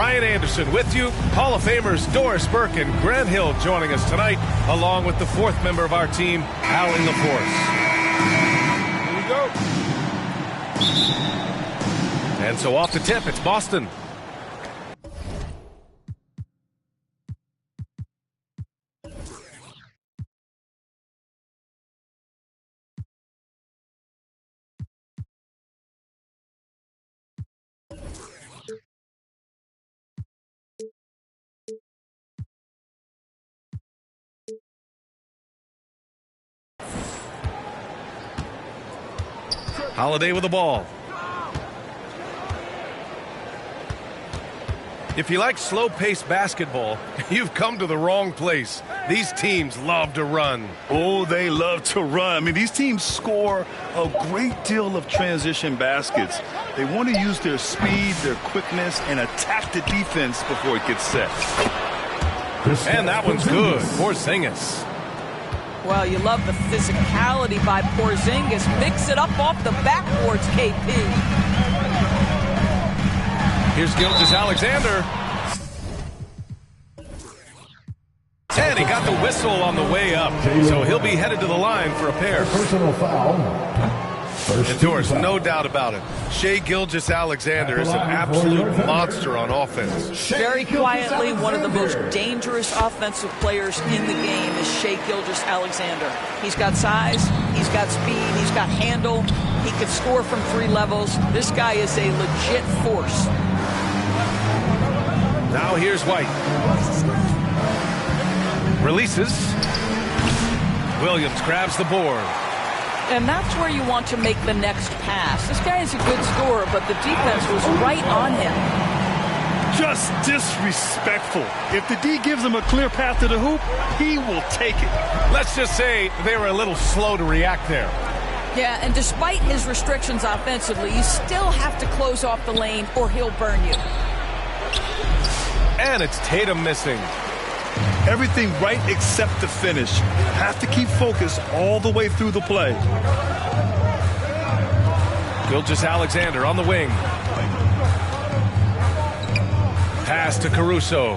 Brian Anderson with you. Hall of Famers Doris Burke and Grant Hill joining us tonight, along with the fourth member of our team, Allie LaForce. Here we go. And so off the tip, it's Boston. Holiday with the ball. If you like slow-paced basketball, you've come to the wrong place. These teams love to run. Oh, they love to run. I mean, these teams score a great deal of transition baskets. They want to use their speed, their quickness, and attack the defense before it gets set. And that one's good. Porzingis. Well, you love the physicality by Porzingis. Mix it up off the backboards, KP. Here's Gilgeous-Alexander. And he got the whistle on the way up. So he'll be headed to the line for a pair. Personal foul. And Doris, no doubt about it. Shai Gilgeous-Alexander is an absolute monster on offense. Very quietly, one of the most dangerous offensive players in the game is Shai Gilgeous-Alexander. He's got size, he's got speed, he's got handle. He can score from 3 levels. This guy is a legit force. Now here's White. Releases. Williams grabs the board. And that's where you want to make the next pass. This guy is a good scorer, but the defense was right on him. Just disrespectful. If the D gives him a clear path to the hoop, he will take it. Let's just say they were a little slow to react there. Yeah, and despite his restrictions offensively, you still have to close off the lane or he'll burn you. And it's Tatum missing. Everything right except the finish. Have to keep focus all the way through the play. Gilgeous-Alexander on the wing. Pass to Caruso.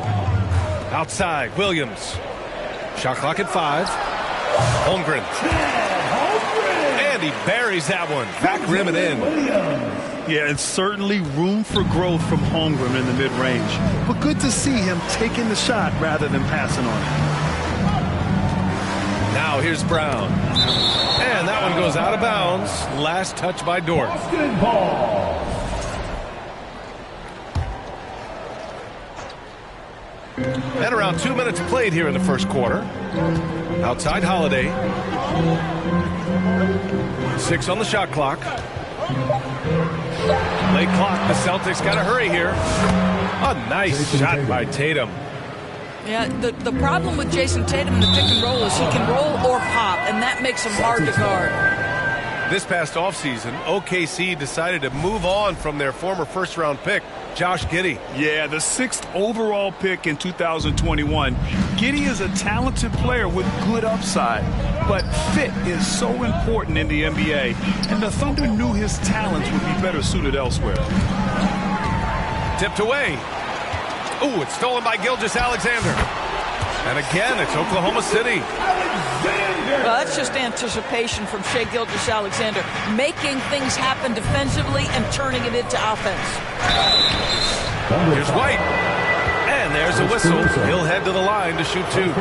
Outside, Williams. Shot clock at 5. Holmgren. And he buries that one. Back rim and in. Yeah, it's certainly room for growth from Holmgren in the mid-range. But good to see him taking the shot rather than passing on it. Now here's Brown. And that one goes out of bounds. Last touch by Dort. And around 2 minutes played here in the first quarter. Outside Holiday. 6 on the shot clock. Late clock, the Celtics got to hurry here. A nice shot by Tatum. Yeah, the problem with Jason Tatum in the pick and roll is he can roll or pop, and that makes him hard to guard. This past offseason, OKC decided to move on from their former first-round pick, Josh Giddey. Yeah, the 6th overall pick in 2021. Giddey is a talented player with good upside, but fit is so important in the NBA, and the Thunder knew his talents would be better suited elsewhere. Tipped away. Ooh, it's stolen by Gilgeous-Alexander. And again, it's Oklahoma City. Well, that's just anticipation from Shai Gilgeous-Alexander, making things happen defensively and turning it into offense. Here's White. And there's a whistle. He'll head to the line to shoot 2.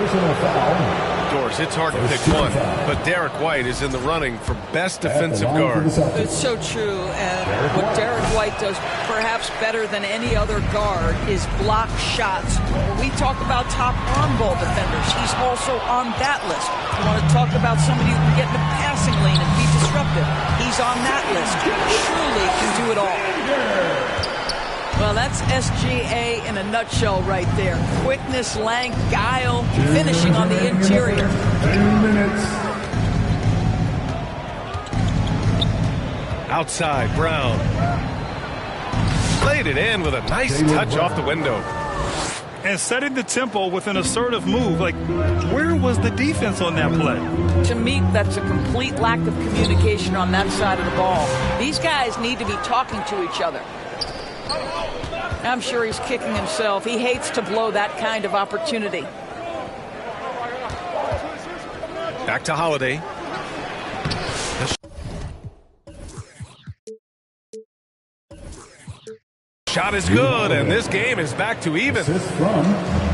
Doors, it's hard to pick one, but Derek White is in the running for best defensive guard. It's so true, and what Derek White does perhaps better than any other guard is block shots. When we talk about top on-ball defenders, he's also on that list. You want to talk about somebody who can get in the passing lane and be disruptive. He's on that list. Truly can do it all. Well, that's SGA in a nutshell right there. Quickness, length, guile, finishing on the interior. 10 minutes. Outside, Brown. Laid it in with a nice touch off the window. And setting the tempo with an assertive move. Like, where was the defense on that play? To me, that's a complete lack of communication on that side of the ball. These guys need to be talking to each other. I'm sure he's kicking himself. He hates to blow that kind of opportunity. Back to Holiday. Shot is good, and this game is back to even.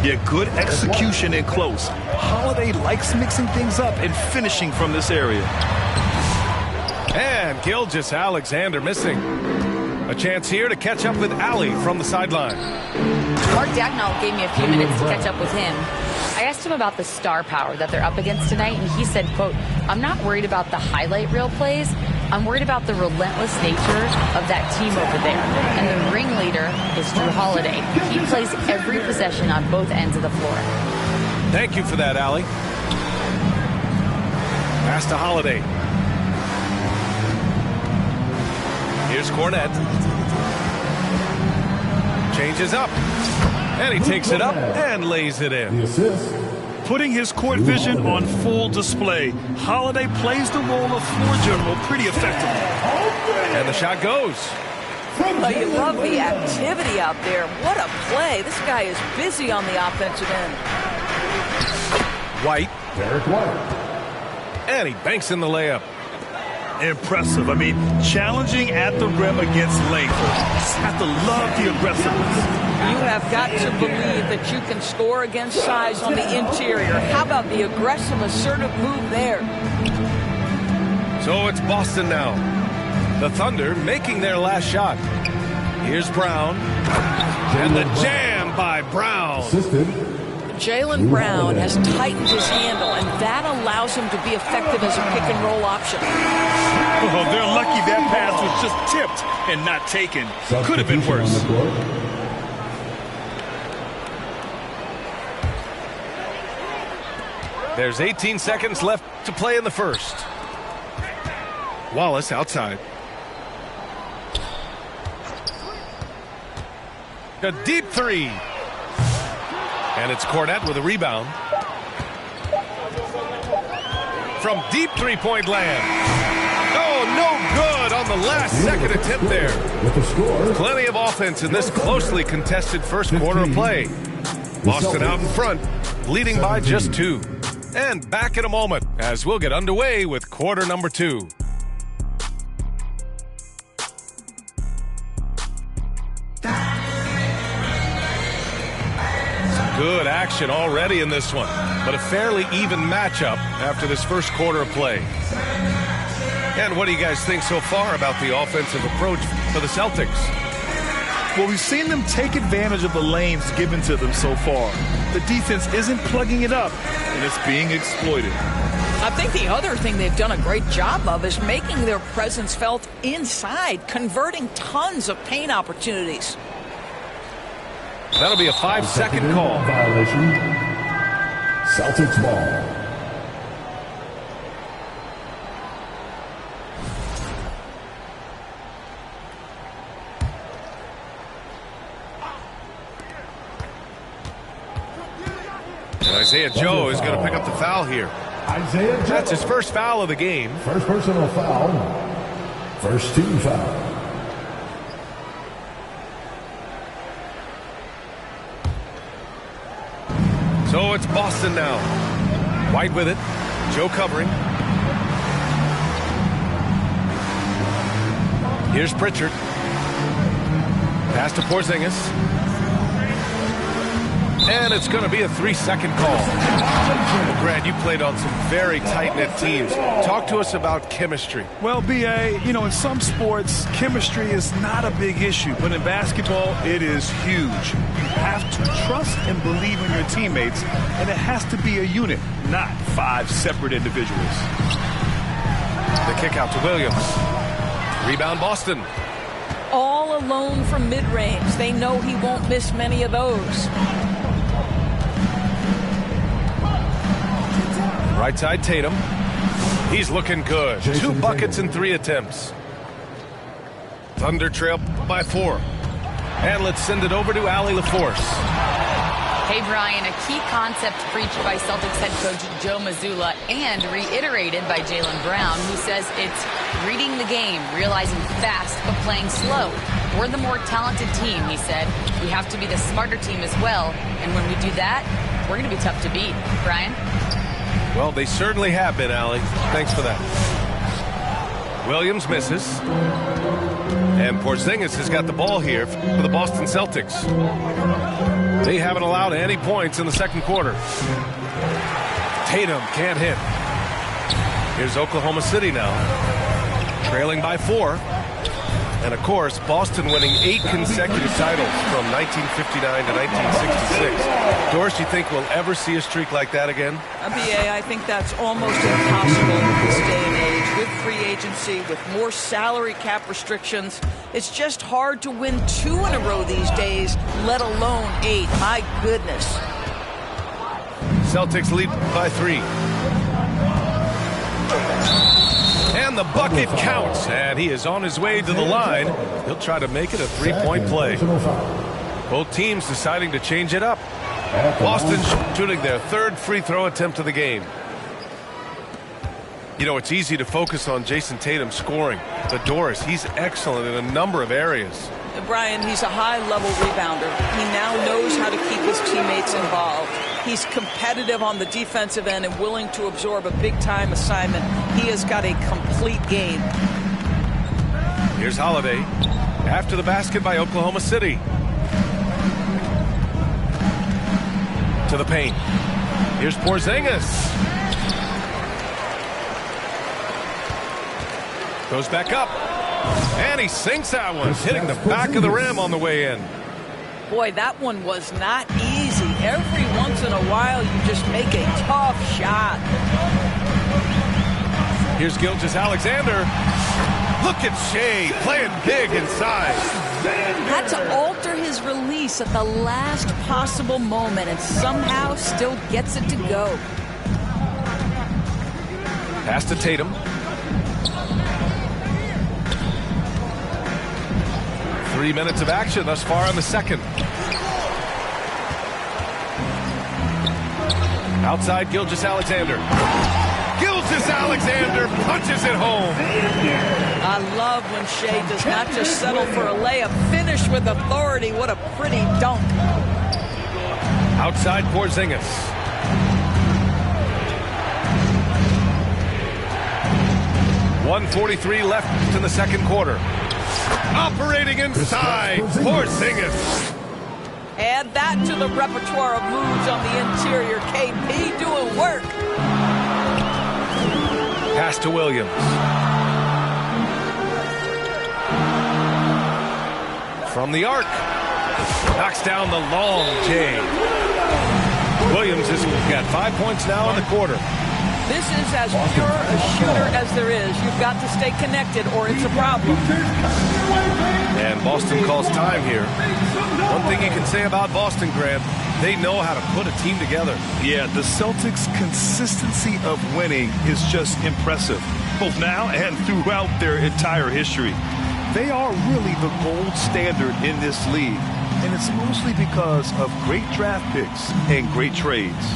Yeah, good execution and close. Holiday likes mixing things up and finishing from this area. And Gilgeous-Alexander missing. A chance here to catch up with Ali from the sideline. Mark Dagnall gave me a few minutes to catch up with him. I asked him about the star power that they're up against tonight, and he said, quote, "I'm not worried about the highlight reel plays. I'm worried about the relentless nature of that team over there. And the ringleader is Drew Holiday. He plays every possession on both ends of the floor." Thank you for that, Ali. Pass to Holiday. Here's Cornette. Changes up. And he takes it up and lays it in. Putting his court vision on full display. Holiday plays the role of floor general pretty effectively. And the shot goes. Well, you love the activity out there. What a play. This guy is busy on the offensive end. White. Derek White. And he banks in the layup. Impressive. I mean, challenging at the rim against length. Just have to love the aggressiveness. You have got to believe that you can score against size on the interior. How about the aggressive, assertive move there? So it's Boston now. The Thunder making their last shot. Here's Brown. And the jam by Brown. Jaylen Brown has tightened his handle, and that allows him to be effective as a pick-and-roll option. Oh, they're lucky that pass was just tipped and not taken. Could have been worse. There's 18 seconds left to play in the first. Wallace outside. A deep three. And it's Cornette with a rebound. From deep three-point land. Oh, no good on the last second attempt there. Plenty of offense in this closely contested first quarter of play. Boston out in front, leading by just 2. And back in a moment as we'll get underway with quarter number 2. Good action already in this one, but a fairly even matchup after this first quarter of play. And what do you guys think so far about the offensive approach for the Celtics? Well, we've seen them take advantage of the lanes given to them so far. The defense isn't plugging it up, and it's being exploited. I think the other thing they've done a great job of is making their presence felt inside, converting tons of paint opportunities. That'll be a 5-second call. Violation. Celtics ball. And Isaiah Joe is going to pick up the foul here. Isaiah Joe. That's his first foul of the game. First personal foul. First team foul. So it's Boston now. White with it. Joe covering. Here's Pritchard. Pass to Porzingis. And it's going to be a 3-second call. Well, Grant, you played on some very tight-knit teams. Talk to us about chemistry. Well, B.A., you know, in some sports, chemistry is not a big issue. But in basketball, it is huge. You have to trust and believe in your teammates, and it has to be a unit, not 5 separate individuals. The kick out to Williams. Rebound Boston. All alone from mid-range. They know he won't miss many of those. Right side Tatum. He's looking good. 2 buckets in 3 attempts. Thunder trail by 4. And let's send it over to Allie LaForce. Hey, Brian, a key concept preached by Celtics head coach Joe Mazzulla and reiterated by Jaylen Brown, who says it's reading the game, realizing fast but playing slow. We're the more talented team, he said. We have to be the smarter team as well. And when we do that, we're going to be tough to beat. Brian? Well, they certainly have been, Allie. Thanks for that. Williams misses. And Porzingis has got the ball here for the Boston Celtics. They haven't allowed any points in the second quarter. Tatum can't hit. Here's Oklahoma City now, trailing by 4. And, of course, Boston winning 8 consecutive titles from 1959 to 1966. Doris, you think we'll ever see a streak like that again? BA, I think that's almost impossible in this day and age. With free agency, with more salary cap restrictions, it's just hard to win 2 in a row these days, let alone 8. My goodness. Celtics lead by 3. And the bucket counts, and he is on his way to the line. He'll try to make it a 3-point play. Both teams deciding to change it up. Boston shooting their 3rd free throw attempt of the game. You know, it's easy to focus on Jason Tatum scoring. But Doris, he's excellent in a number of areas. Brian, he's a high-level rebounder. He now knows how to keep his teammates involved. He's competitive on the defensive end and willing to absorb a big-time assignment. He has got a complete game. Here's Holiday after the basket by Oklahoma City. To the paint. Here's Porzingis. Goes back up. And he sinks that one, hitting the back of the rim on the way in. Boy, that one was not easy. Every once in a while, you just make a tough shot. Here's Gilgeous-Alexander. Look at Shea playing big inside. Had to alter his release at the last possible moment and somehow still gets it to go. Pass to Tatum. 3 minutes of action thus far in the second. Outside Gilgeous-Alexander. Gilgeous-Alexander punches it home. I love when Shea does not just settle for a layup. Finish with authority. What a pretty dunk. Outside Porzingis. .143 left in the second quarter. Operating inside, Porzingis. Add that to the repertoire of moves on the interior. KP doing work. Pass to Williams. From the arc. Knocks down the long J. Williams has got 5 points now in the quarter. This is as pure a shooter as there is. You've got to stay connected or it's a problem. And Boston calls time here. One thing you can say about Boston, Grant, they know how to put a team together. Yeah, the Celtics' consistency of winning is just impressive, both now and throughout their entire history. They are really the gold standard in this league, and it's mostly because of great draft picks and great trades.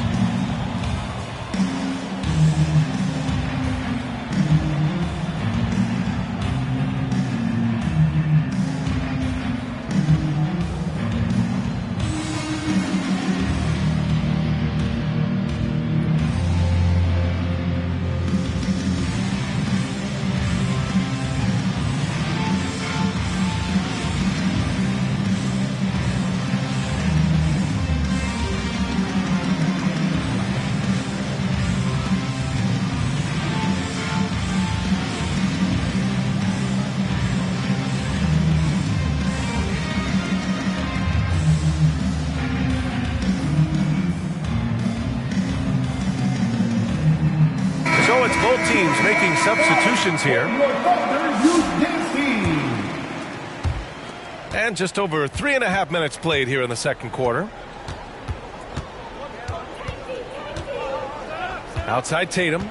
Both teams making substitutions here. And just over 3.5 minutes played here in the second quarter. Outside Tatum.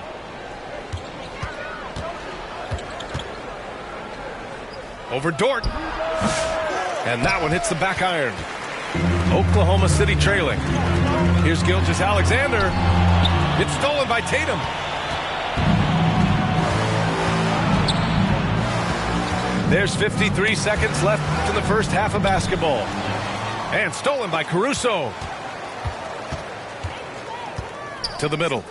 Over Dort. And that one hits the back iron. Oklahoma City trailing. Here's Gilgeous-Alexander. It's stolen by Tatum. There's 53 seconds left in the first half of basketball. And stolen by Caruso. To the middle.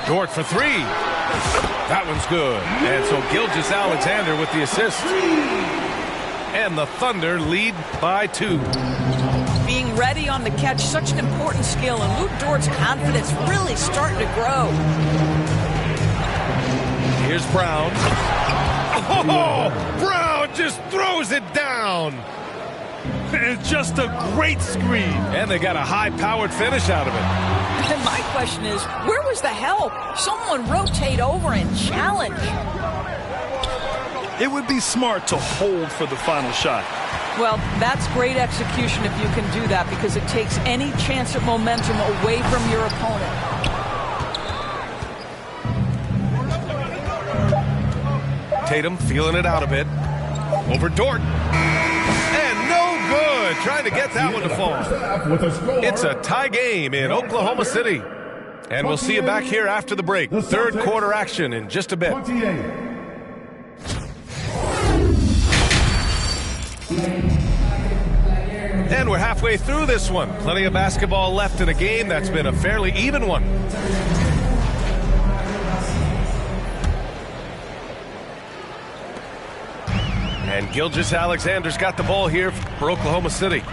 Dort for three. That one's good. And so Gilgeous-Alexander with the assist. And the Thunder lead by 2. Being ready on the catch, such an important skill, and Luke Dort's confidence really starting to grow. Here's Brown. Oh, Brown just throws it down. It's just a great screen. And they got a high-powered finish out of it. And my question is, where was the help? Someone rotate over and challenge. It would be smart to hold for the final shot. Well, that's great execution if you can do that, because it takes any chance at momentum away from your opponent. Tatum feeling it out a bit. Over Dort. And no good. Trying to get that one to fall. It's a tie game in Oklahoma City. And we'll see you back here after the break. Third quarter action in just a bit. And we're halfway through this one. Plenty of basketball left in a game that's been a fairly even one. And Gilgeous-Alexander's got the ball here for Oklahoma City.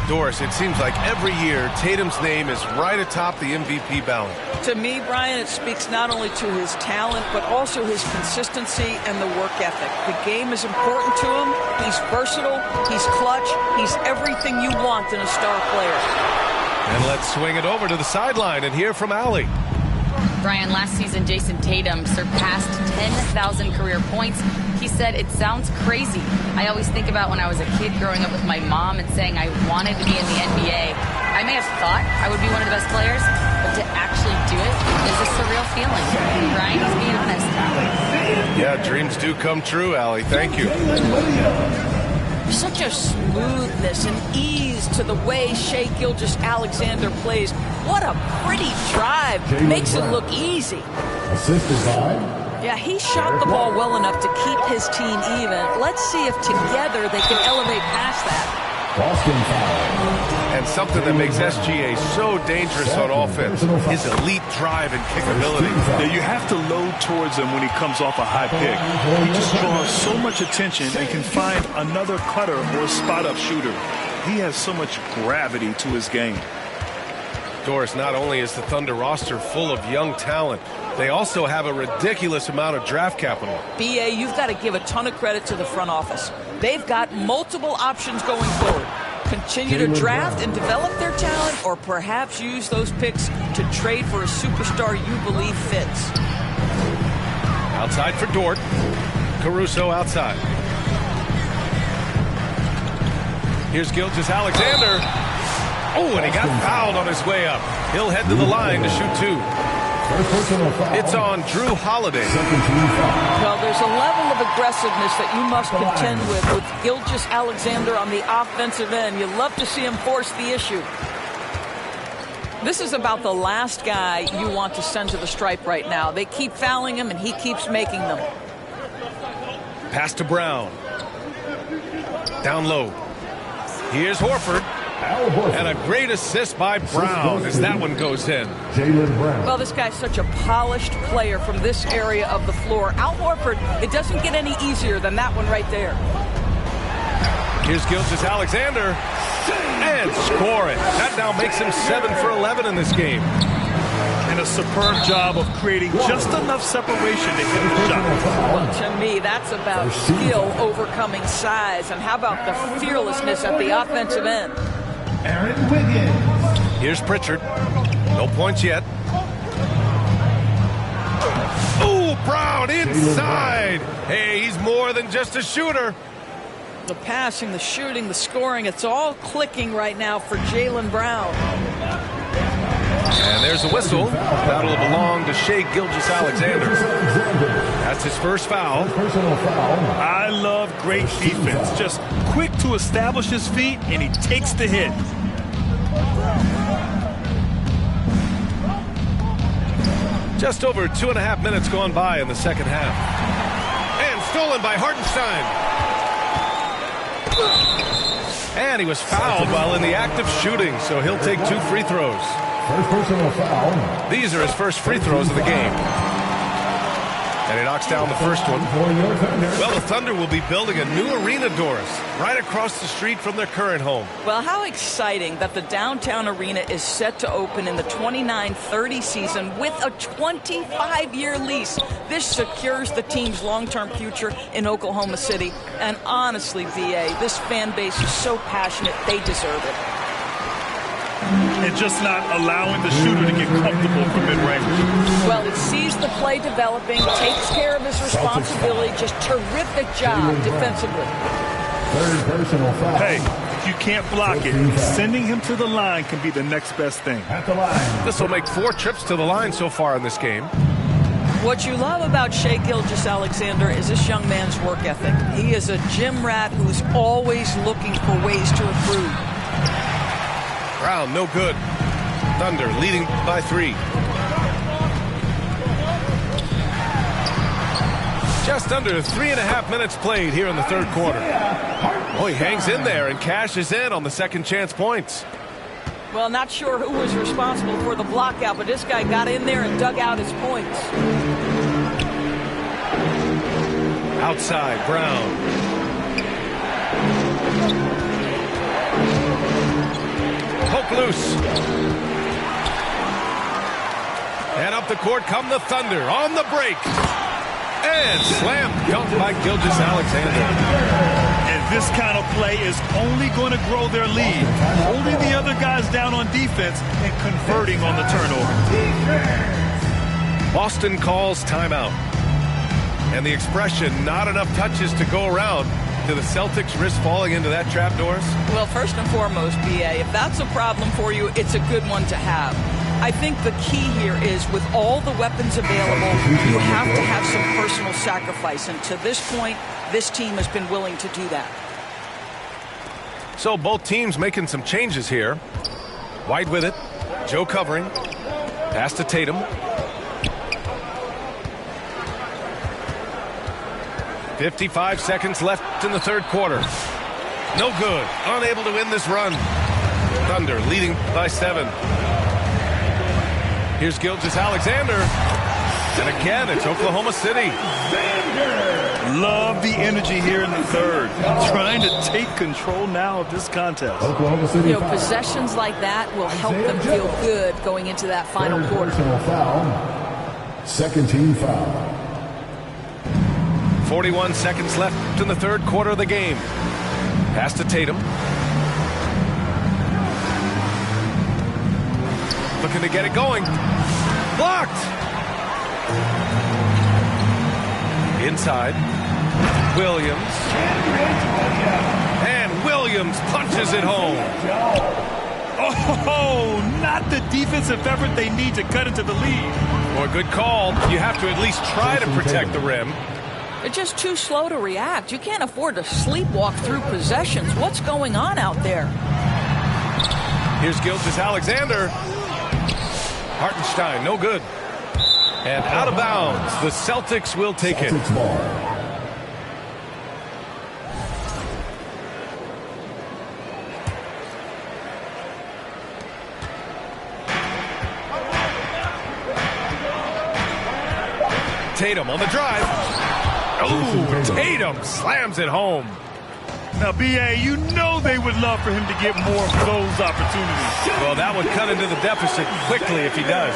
Doris, it seems like every year Tatum's name is right atop the MVP ballot. To me, Brian, it speaks not only to his talent, but also his consistency and the work ethic. The game is important to him. He's versatile. He's clutch. He's everything you want in a star player. And let's swing it over to the sideline and hear from Allie. Brian, last season, Jason Tatum surpassed 10,000 career points. He said, "It sounds crazy. I always think about when I was a kid growing up with my mom and saying I wanted to be in the NBA. I may have thought I would be one of the best players, but to actually do it is a surreal feeling." Brian, he's being honest. Yeah, dreams do come true, Allie. Thank you. Such a smoothness and ease to the way Shai Gilgeous-Alexander plays. What a pretty drive. Makes it look easy. Assisted by... Yeah, he shot the ball well enough to keep his team even. Let's see if together they can elevate past that. Boston foul. And something that makes SGA so dangerous on offense, his elite drive and kick ability. Now you have to load towards him when he comes off a high pick. He just draws so much attention and can find another cutter or spot-up shooter. He has so much gravity to his game. Doris, not only is the Thunder roster full of young talent, they also have a ridiculous amount of draft capital. BA, you've got to give a ton of credit to the front office. They've got multiple options going forward. Continue to draft and develop their talent, or perhaps use those picks to trade for a superstar you believe fits. Outside for Dort. Caruso outside. Here's Gilgeous-Alexander. Oh, and he got fouled on his way up. He'll head to the line to shoot 2. It's on Drew Holiday. Well, there's a level of aggressiveness that you must contend with Gilgeous-Alexander on the offensive end. You love to see him force the issue. This is about the last guy you want to send to the stripe right now. They keep fouling him, and he keeps making them. Pass to Brown. Down low. Here's Horford. And a great assist by Brown as that one goes in. Well, this guy's such a polished player from this area of the floor. Al Horford, it doesn't get any easier than that one right there. Here's Gilgeous-Alexander. And score it. That now makes him 7 for 11 in this game. And a superb job of creating just enough separation to hit the shot. Well, to me, that's about skill overcoming size. And how about the fearlessness at the offensive end? Aaron Wiggins. Here's Pritchard. No points yet. Oh, Brown inside. Hey, he's more than just a shooter. The passing, the shooting, the scoring, it's all clicking right now for Jaylen Brown. And there's a whistle. That'll belong to Shai Gilgeous-Alexander. That's his first foul. I love great defense. Just quick to establish his feet, and he takes the hit. Just over 2.5 minutes gone by in the second half. And stolen by Hartenstein. And he was fouled while in the act of shooting, so he'll take 2 free throws. First personal foul. These are his first free throws of the game. And he knocks down the first one. Well, the Thunder will be building a new arena, Doris, right across the street from their current home. Well, how exciting that the downtown arena is set to open in the 29-30 season with a 25-year lease. This secures the team's long-term future in Oklahoma City. And honestly, VA, this fan base is so passionate, they deserve it. And just not allowing the shooter to get comfortable from mid-range. Well, he sees the play developing, takes care of his responsibility. Just terrific job defensively. Third personal foul. Hey, if you can't block it, sending him to the line can be the next best thing. At the line. This will make 4 trips to the line so far in this game. What you love about Shai Gilgeous-Alexander is this young man's work ethic. He is a gym rat who's always looking for ways to improve. Brown, no good. Thunder leading by 3. Just under 3.5 minutes played here in the third quarter. Oh, he hangs in there and cashes in on the second chance points. Well, not sure who was responsible for the block out, but this guy got in there and dug out his points. Outside, Brown. Poke loose. And up the court come the Thunder on the break. And slam dunk by Gilgeous-Alexander. And this kind of play is only going to grow their lead. Holding the other guys down on defense and converting on the turnover. Boston calls timeout. And the expression, not enough touches to go around. Do the Celtics risk falling into that trap, Doris? Well, first and foremost, BA, if that's a problem for you, it's a good one to have. I think the key here is with all the weapons available, you have to have some personal sacrifice. And to this point, this team has been willing to do that. So both teams making some changes here. White with it. Joe covering. Pass to Tatum. 55 seconds left in the third quarter. No good. Unable to win this run. Thunder leading by 7. Here's Gilgeous-Alexander. And again, it's Oklahoma City. Love the energy here in the third. Trying to take control now of this contest. Oklahoma City. You know, possessions like that will help them feel good going into that final quarter. Personal foul. Second team foul. 41 seconds left in the third quarter of the game. Pass to Tatum. Looking to get it going. Blocked. Inside. Williams. And Williams punches it home. Oh, not the defensive effort they need to cut into the lead. Boy, good call. You have to at least try to protect the rim. They're just too slow to react. You can't afford to sleepwalk through possessions. What's going on out there? Here's Gilgeous-Alexander. Hartenstein, no good. And out of bounds. The Celtics will take it. Tatum on the drive. Oh, Tatum slams it home. Now, B.A., you know they would love for him to get more of those opportunities. Well, that would cut into the deficit quickly if he does.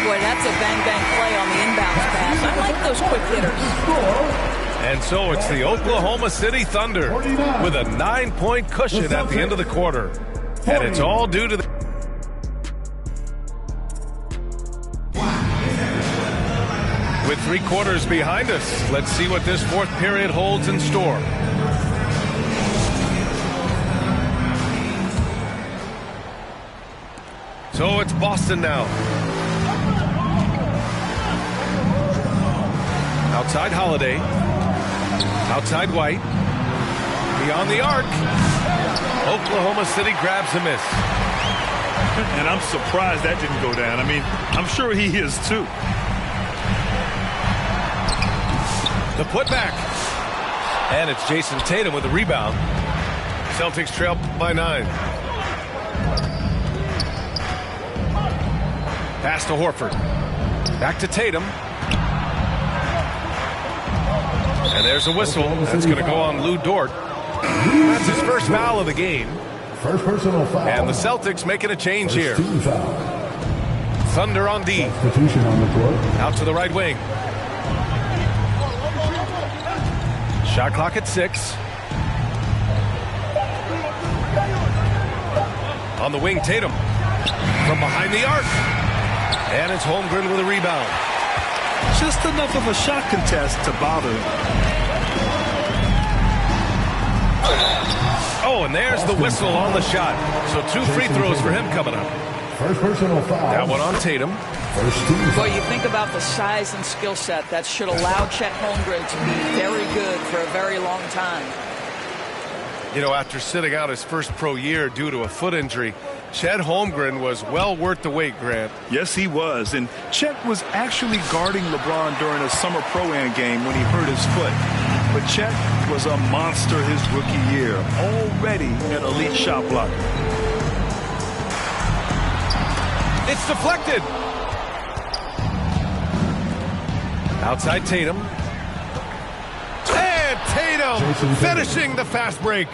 Boy, that's a bang-bang play on the inbounds pass. I like those quick hitters. And so it's the Oklahoma City Thunder with a 9-point cushion at the end of the quarter. And it's all due to the... With 3 quarters behind us, let's see what this fourth period holds in store. So it's Boston now. Outside Holiday. Outside White. Beyond the arc. Oklahoma City grabs a miss. And I'm surprised that didn't go down. I mean, I'm sure he is too. The putback. And it's Jason Tatum with the rebound. Celtics trail by 9. Pass to Horford. Back to Tatum. And there's a whistle. That's going to go on Lou Dort. That's his first foul of the game. First personal foul. And the Celtics making a change First here. team foul. Thunder on D. Substitution on the court. Out to the right wing. Shot clock at 6. On the wing, Tatum. From behind the arc. And it's Holmgren with a rebound. Just enough of a shot contest to bother him. Oh, and there's the whistle on the shot. So 2 free throws for him coming up. First personal foul. That one on Tatum. First team foul. Boy, you think about the size and skill set that should allow Chet Holmgren to be very good for a very long time. You know, after sitting out his first pro year due to a foot injury, Chet Holmgren was well worth the wait, Grant. Yes, he was. And Chet was actually guarding LeBron during a summer Pro-Am game when he hurt his foot. But Chet was a monster his rookie year, already an elite shot blocker. It's deflected. Outside Tatum. And Tatum finishing the fast break.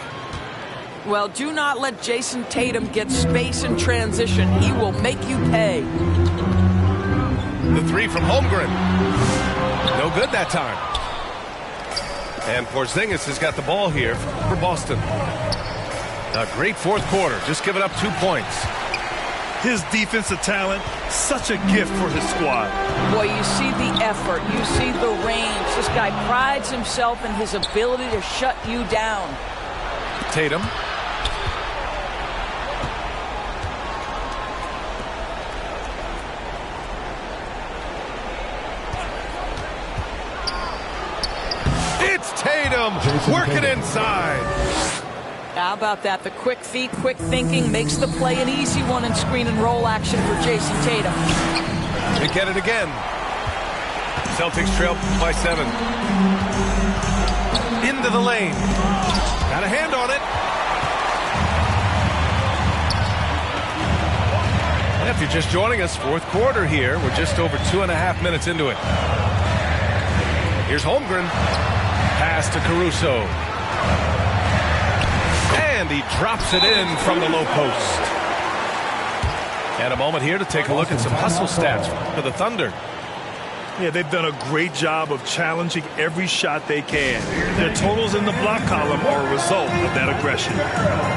Well, do not let Jason Tatum get space in transition. He will make you pay. The 3 from Holmgren. No good that time. And Porzingis has got the ball here for Boston. A great fourth quarter, just giving up 2 points. His defensive talent, such a gift for his squad. Boy, you see the effort. You see the range. This guy prides himself in his ability to shut you down. Tatum. It's Tatum working inside. How about that? The quick feet, quick thinking makes the play an easy one in screen and roll action for Jason Tatum. They get it again. Celtics trail by 7. Into the lane. Got a hand on it. And if you're just joining us, fourth quarter here. We're just over 2.5 minutes into it. Here's Holmgren. Pass to Caruso. And he drops it in from the low post. And a moment here to take a look at some hustle stats for the Thunder. Yeah, they've done a great job of challenging every shot they can. Their totals in the block column are a result of that aggression.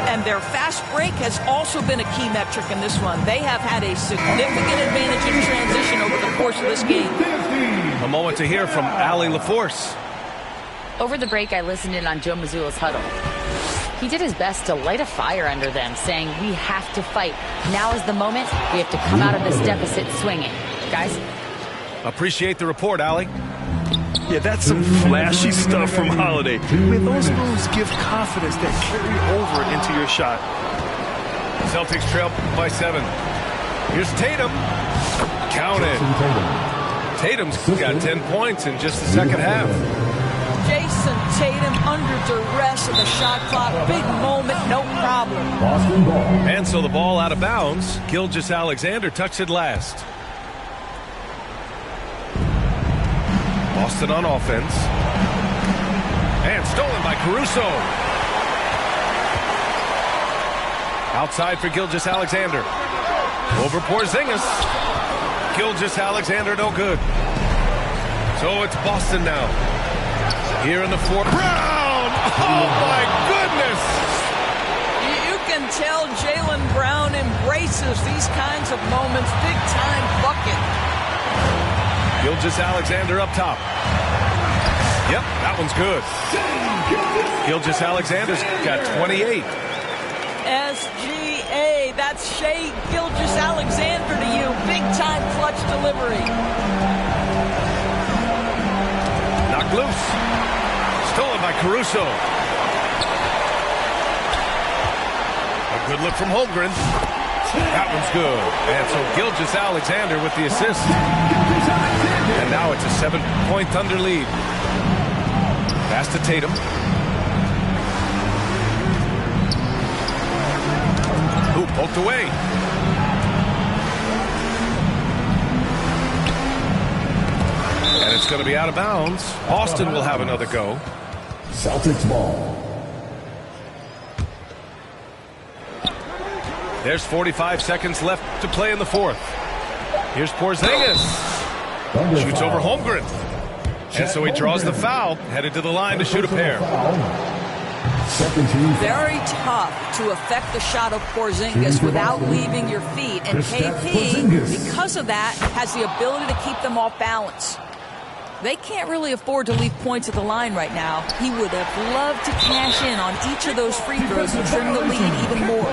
And their fast break has also been a key metric in this one. They have had a significant advantage in transition over the course of this game. A moment to hear from Allie LaForce. Over the break, I listened in on Joe Mazzulla's huddle. He did his best to light a fire under them, saying, we have to fight. Now is the moment. We have to come out of this deficit swinging. Guys? Appreciate the report, Allie. Yeah, that's some flashy stuff from Holiday. I mean, those moves give confidence that carry over into your shot. Celtics trail by 7. Here's Tatum. Counted. Tatum's got 10 points in just the second half. Jason Tatum under duress in the shot clock. Big moment, no problem. And so the ball out of bounds. Gilgeous-Alexander touched it last. Boston on offense. And stolen by Caruso. Outside for Gilgeous-Alexander. Over Porzingis. Gilgeous-Alexander no good. So it's Boston now. Here in the fourth. Brown! Oh my goodness! You can tell Jaylen Brown embraces these kinds of moments. Big time bucket. Gilgeous-Alexander up top. Yep, that one's good. Gilgeous-Alexander's got 28. SGA, That's Shea Gilgeous-Alexander to you. Big-time clutch delivery. Knocked loose. Stolen by Caruso. A good look from Holmgren. That one's good. And so Gilgeous-Alexander with the assist. And now it's a 7-point Thunder lead. Pass to Tatum. Ooh, poked away. And it's going to be out of bounds. Boston will have another go. Celtics ball. There's 45 seconds left to play in the fourth. Here's Porzingis. Shoots over Holmgren. And so he draws the foul, headed to the line to shoot a pair. Very tough to affect the shot of Porzingis without leaving your feet. And KP, because of that, has the ability to keep them off balance. They can't really afford to leave points at the line right now. He would have loved to cash in on each of those free throws and trim the lead even more.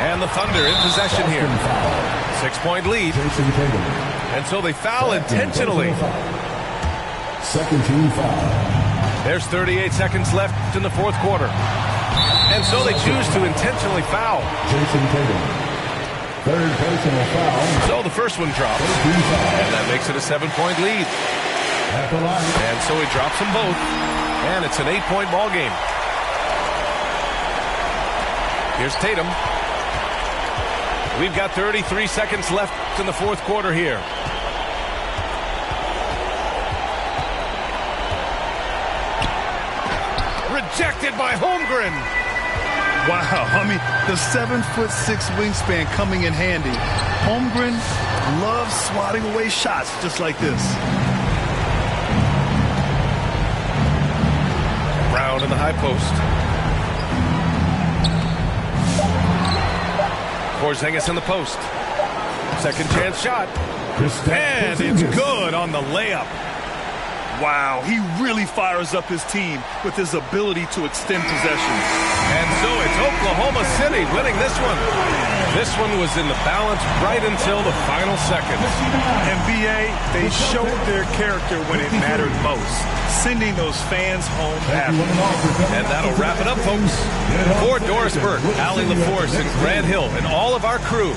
And the Thunder in possession here. 6-point lead. And so they foul intentionally. Second team foul. There's 38 seconds left in the fourth quarter. And so they choose to intentionally foul. Jason Tatum. Third personal foul. So the first one drops. And that makes it a 7-point lead. At the line. And so he drops them both. And it's an 8-point ball game. Here's Tatum. We've got 33 seconds left in the fourth quarter here. Rejected by Holmgren. Wow, I mean, the 7'6" wingspan coming in handy. Holmgren loves swatting away shots just like this. Brown in the high post. Porzingis in the post. Second chance shot. And it's good on the layup. Wow, he really fires up his team with his ability to extend possession. And so it's Oklahoma City winning this one. This one was in the balance right until the final seconds. And BA, they showed their character when it mattered most, sending those fans home happy. And that'll wrap it up, folks. For Doris Burke, Allie LaForce, and Grant Hill, and all of our crew,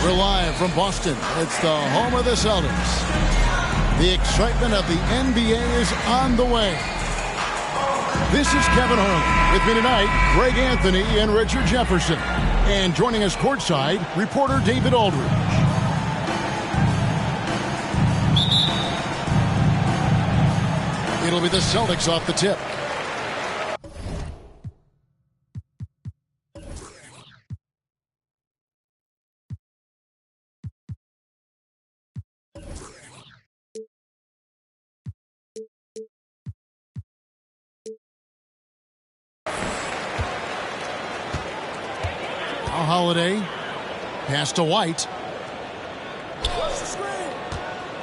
We're live from Boston. It's the home of the Celtics. The excitement of the NBA is on the way. This is Kevin Harlan. With me tonight, Greg Anthony and Richard Jefferson. And joining us courtside, reporter David Aldridge. It'll be the Celtics off the tip. Holiday, pass to White.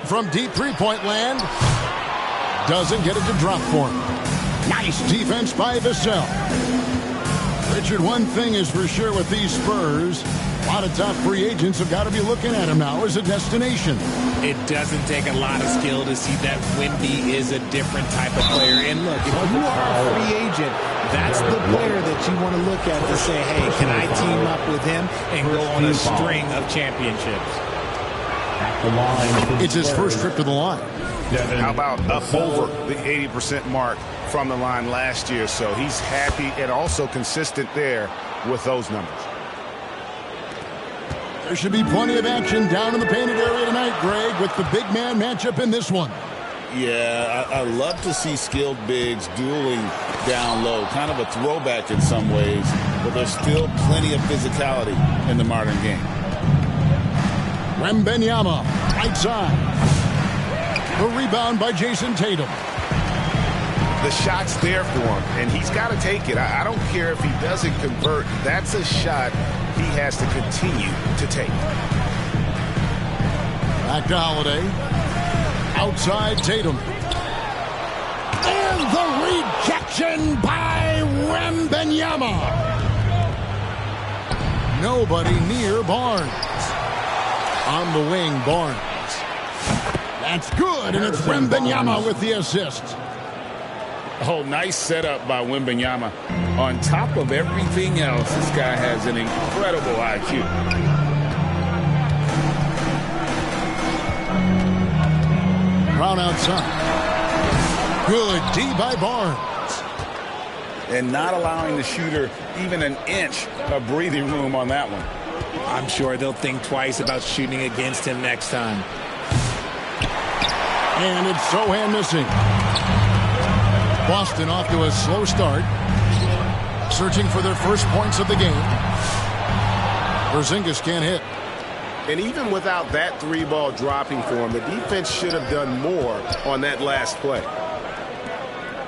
From deep three-point land, doesn't get it to drop for him. Nice defense by Vassell. Richard, one thing is for sure with these Spurs, a lot of top free agents have got to be looking at him now as a destination. It doesn't take a lot of skill to see that Wemby is a different type of player. And look, if you are a free agent, that's the player that you want to look at to say, hey, can I team up with him and go on a string of championships? It's his first trip to the line. How about up over the 80% mark from the line last year? So he's happy and also consistent there with those numbers. There should be plenty of action down in the painted area tonight, Greg, with the big man matchup in this one. Yeah, I love to see skilled bigs dueling down low. Kind of a throwback in some ways, but there's still plenty of physicality in the modern game. Wembanyama, right side. The rebound by Jason Tatum. The shot's there for him, and he's got to take it. I don't care if he doesn't convert. That's a shot he has to continue to take. Back to Holiday. Outside Tatum. And the rejection by Wembanyama. Nobody near Barnes. On the wing, Barnes. That's good, and it's Wembanyama with the assist. Oh, nice setup by Wembanyama. On top of everything else, this guy has an incredible IQ. Brown outside. Good D by Barnes. And not allowing the shooter even an inch of breathing room on that one. I'm sure they'll think twice about shooting against him next time. And it's Sohan missing. Boston off to a slow start. Searching for their first points of the game. Porzingis can't hit. And even without that three ball dropping for him, the defense should have done more on that last play.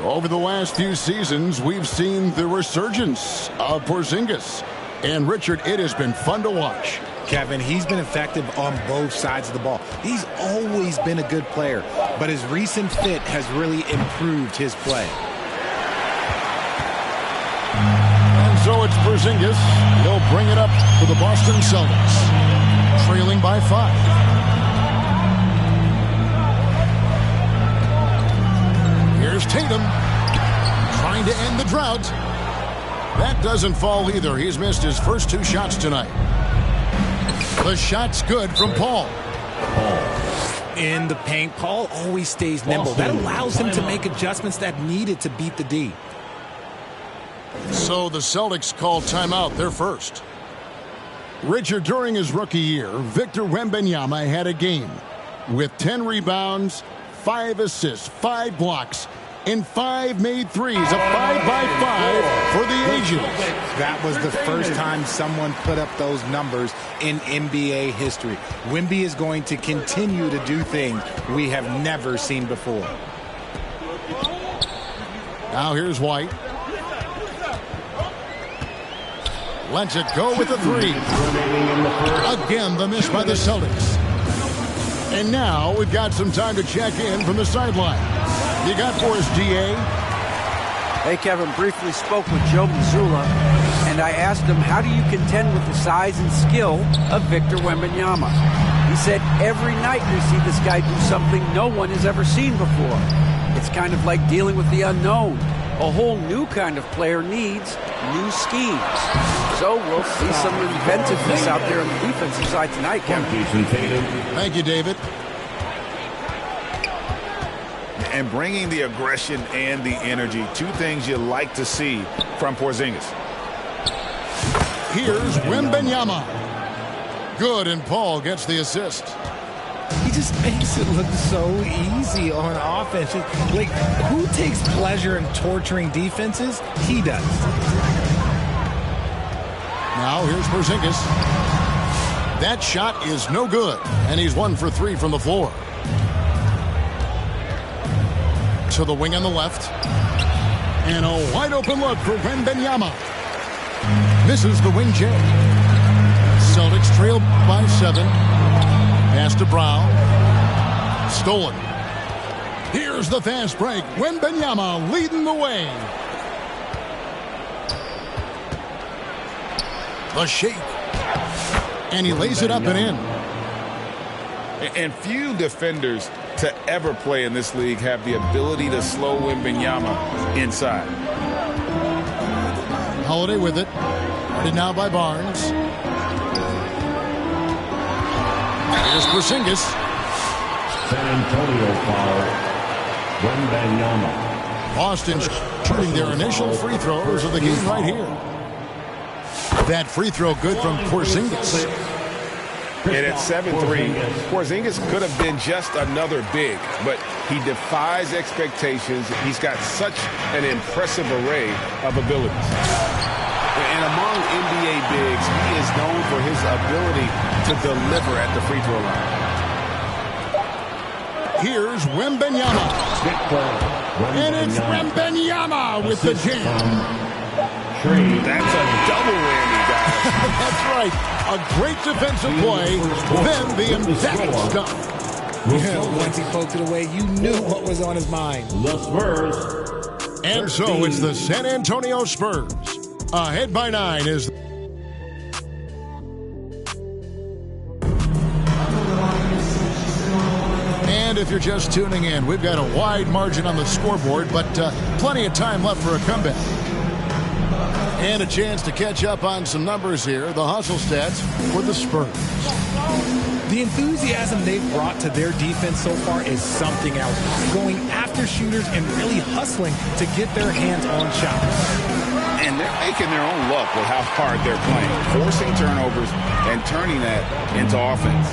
Over the last few seasons, we've seen the resurgence of Porzingis. And Richard, it has been fun to watch. Kevin, he's been effective on both sides of the ball. He's always been a good player, but his recent fit has really improved his play. And so it's Porzingis. He'll bring it up for the Boston Celtics, trailing by 5. Here's Tatum, trying to end the drought. That doesn't fall either. He's missed his first 2 shots tonight. The shot's good from Paul. In the paint, Paul always stays nimble. That allows him to make adjustments that needed to beat the D. So the Celtics call timeout, their first. Richard, during his rookie year, Victor Wembanyama had a game with 10 rebounds, 5 assists, 5 blocks, and 5 made threes. A 5-by-5 for the ages. That was the first time someone put up those numbers in NBA history. Wemby is going to continue to do things we have never seen before. Now here's White. Lets it go with the 3. Again, the miss by the Celtics. And now we've got some time to check in from the sideline. You got for us, DA? Hey, Kevin, briefly spoke with Joe Mazzulla, and I asked him, how do you contend with the size and skill of Victor Wembanyama? He said, every night we see this guy do something no one has ever seen before. It's kind of like dealing with the unknown. A whole new kind of player needs new schemes. So we'll see some inventiveness out there on the defensive side tonight, Kevin. Thank you, David. And bringing the aggression and the energy, two things you like to see from Porzingis. Here's Wembanyama. Good, and Paul gets the assist. He just makes it look so easy on offense. Like, who takes pleasure in torturing defenses? He does. Now here's Porzingis. That shot is no good, and he's 1 for 3 from the floor. To the wing on the left. And a wide open look for Wembanyama. Misses the wing J. Celtics trail by 7. Pass to Brown. Stolen. Here's the fast break. Wembanyama leading the way. The shake. And he lays it up and in. And few defenders to ever play in this league have the ability to slow Wembanyama inside. Holiday with it. Guarded now by Barnes. Here's Porzingis. San Antonio foul. Wembanyama. Boston shooting their initial free throws of the game right here. That free throw good from Porzingis. And at 7'3", Porzingis could have been just another big, but he defies expectations. He's got such an impressive array of abilities. And among NBA bigs, he is known for his ability to deliver at the free throw line. Here's Wembanyama. And it's Wembanyama with the jam. That's a double whammy, guys. That's right. A great defensive play, then the emphatic stuff. Yeah, once he poked it away, you knew what was on his mind. The Spurs. And so it's the San Antonio Spurs. Ahead by 9 is... And if you're just tuning in, we've got a wide margin on the scoreboard, but plenty of time left for a comeback. And a chance to catch up on some numbers here. The hustle stats for the Spurs. The enthusiasm they've brought to their defense so far is something else. Going after shooters and really hustling to get their hands on shots. And they're making their own luck with how hard they're playing. Forcing turnovers and turning that into offense.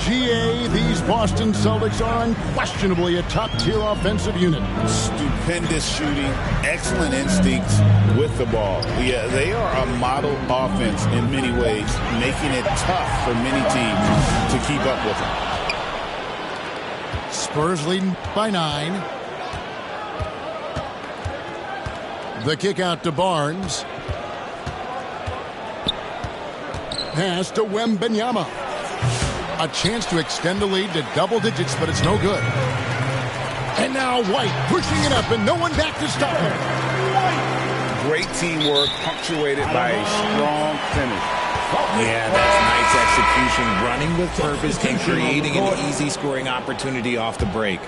GA, these Boston Celtics are unquestionably a top-tier offensive unit. Stupendous shooting, excellent instincts with the ball. Yeah, they are a model offense in many ways, making it tough for many teams to keep up with them. Spurs leading by 9. The kick out to Barnes. Pass to Wembanyama. A chance to extend the lead to double digits, but it's no good. And now White pushing it up, and no one back to stop him. White. Great teamwork, punctuated by a strong finish. Yeah, that's nice execution, running with purpose and creating an easy scoring opportunity off the break.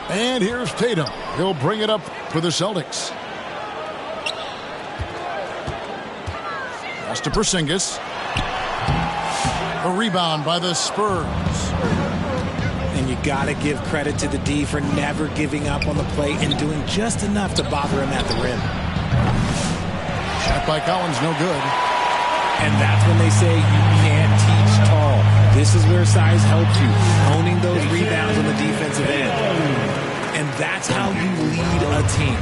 And here's Tatum. He'll bring it up for the Celtics. Pass to Porzingis. A rebound by the Spurs. And you got to give credit to the D for never giving up on the play and doing just enough to bother him at the rim. Shot by Collins, no good. And that's when they say you can't teach tall. This is where size helps you, owning those rebounds on the defensive end. And that's how you lead a team,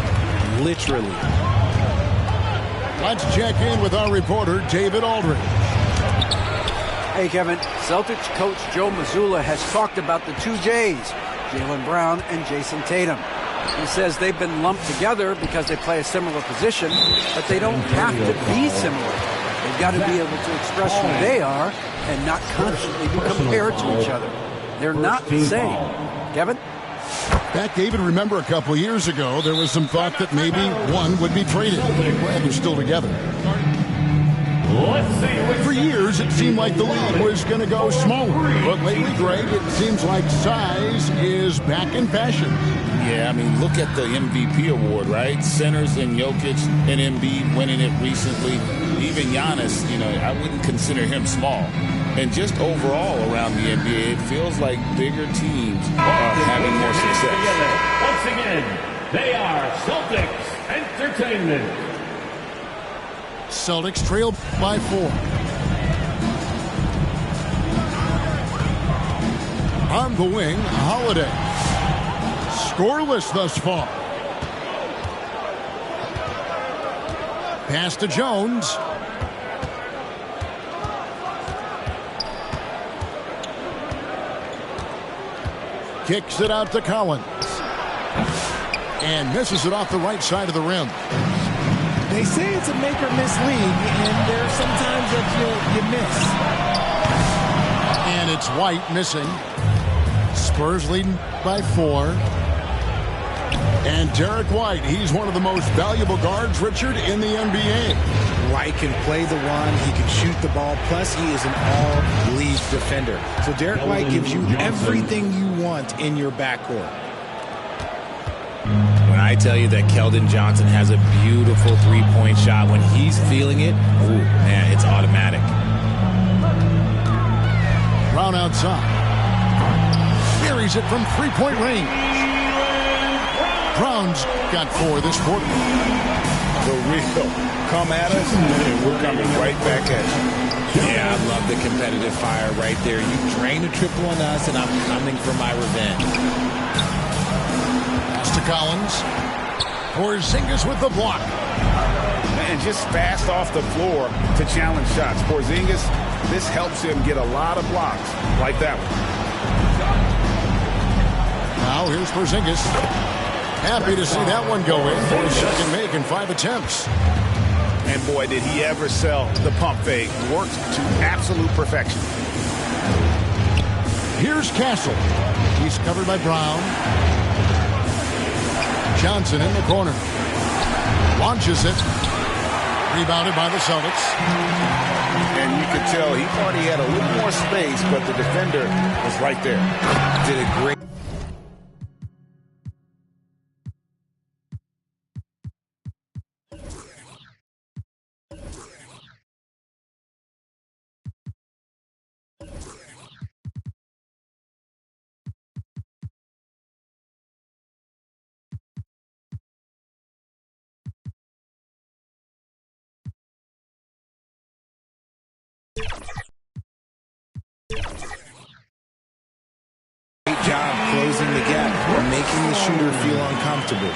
literally. Let's check in with our reporter, David Aldridge. Hey, Kevin. Celtics coach Joe Mazzulla has talked about the two J's, Jaylen Brown and Jason Tatum. He says they've been lumped together because they play a similar position, but they don't have to be similar. They've got to be able to express who they are and not constantly be compared to each other. They're not the same. Kevin? Back, David, remember a couple years ago, there was some thought that maybe one would be traded. Glad they're still together. For years, it seemed like the league was going to go smaller. But lately, Greg, it seems like size is back in fashion. Yeah, I mean, look at the MVP award, right? Centers and Jokic and Embiid winning it recently. Even Giannis, I wouldn't consider him small. And just overall around the NBA, it feels like bigger teams are having more success. Once again, they are Celtics Entertainment. Celtics trail by 4. On the wing, Holiday. Scoreless thus far. Pass to Jones. Kicks it out to Collins. And misses it off the right side of the rim. They say it's a make-or-miss league, and there are some times that you miss. And it's White missing. Spurs leading by 4. And Derek White, he's one of the most valuable guards, Richard, in the NBA. White can play the one, he can shoot the ball, plus he is an all-league defender. So Derek White gives you everything you want in your backcourt. When I tell you that Keldon Johnson has a beautiful three-point shot, when he's feeling it, ooh, man, it's automatic. Brown outside. Buries it from three-point range. Brown's got 4 this quarter. The real come at us, and we're coming right back at you. Yeah, I love the competitive fire right there. You drain a triple on us, and I'm coming for my revenge. Pass to Collins. Porzingis with the block. And just fast off the floor to challenge shots. Porzingis, this helps him get a lot of blocks like that one. Now here's Porzingis. Happy to see that one go in for his second make in 5 attempts. And boy, did he ever sell the pump fake. Worked to absolute perfection. Here's Castle. He's covered by Brown. Johnson in the corner. Launches it. Rebounded by the Celtics. And you could tell he thought he had a little more space, but the defender was right there. Did a great. Great job closing the gap or making the shooter feel uncomfortable.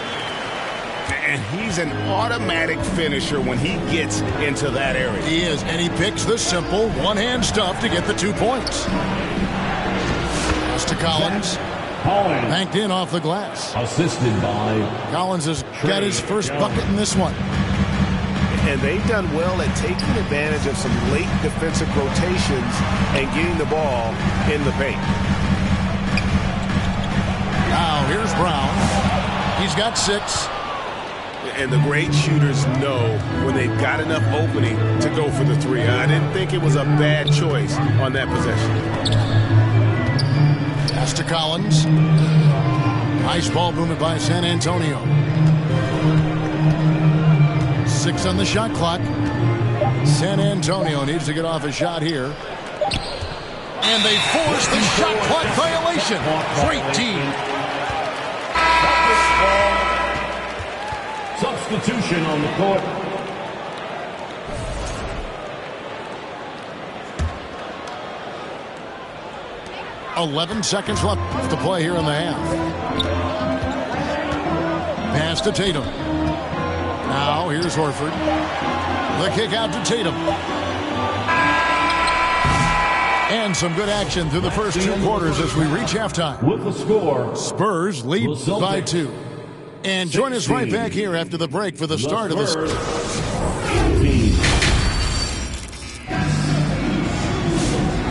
And he's an automatic finisher when he gets into that area. He is, and he picks the simple one-hand stuff to get the 2 points. Pass to Collins. Banked in off the glass. Assisted by Collins has got his first bucket in this one. And they've done well at taking advantage of some late defensive rotations and getting the ball in the paint. Now here's Brown. He's got 6. And the great shooters know when they've got enough opening to go for the 3. I didn't think it was a bad choice on that possession. Pass to Collins. Nice ball movement by San Antonio. 6 on the shot clock. San Antonio needs to get off a shot here. And they force the shot clock violation. Great team. Substitution on the court. $11 seconds left to play here in the half. Pass to Tatum. Now here's Horford. The kick out to Tatum. And some good action through the first 2 quarters as we reach halftime. With the score, Spurs lead by 2. And join us right back here after the break for the start of this.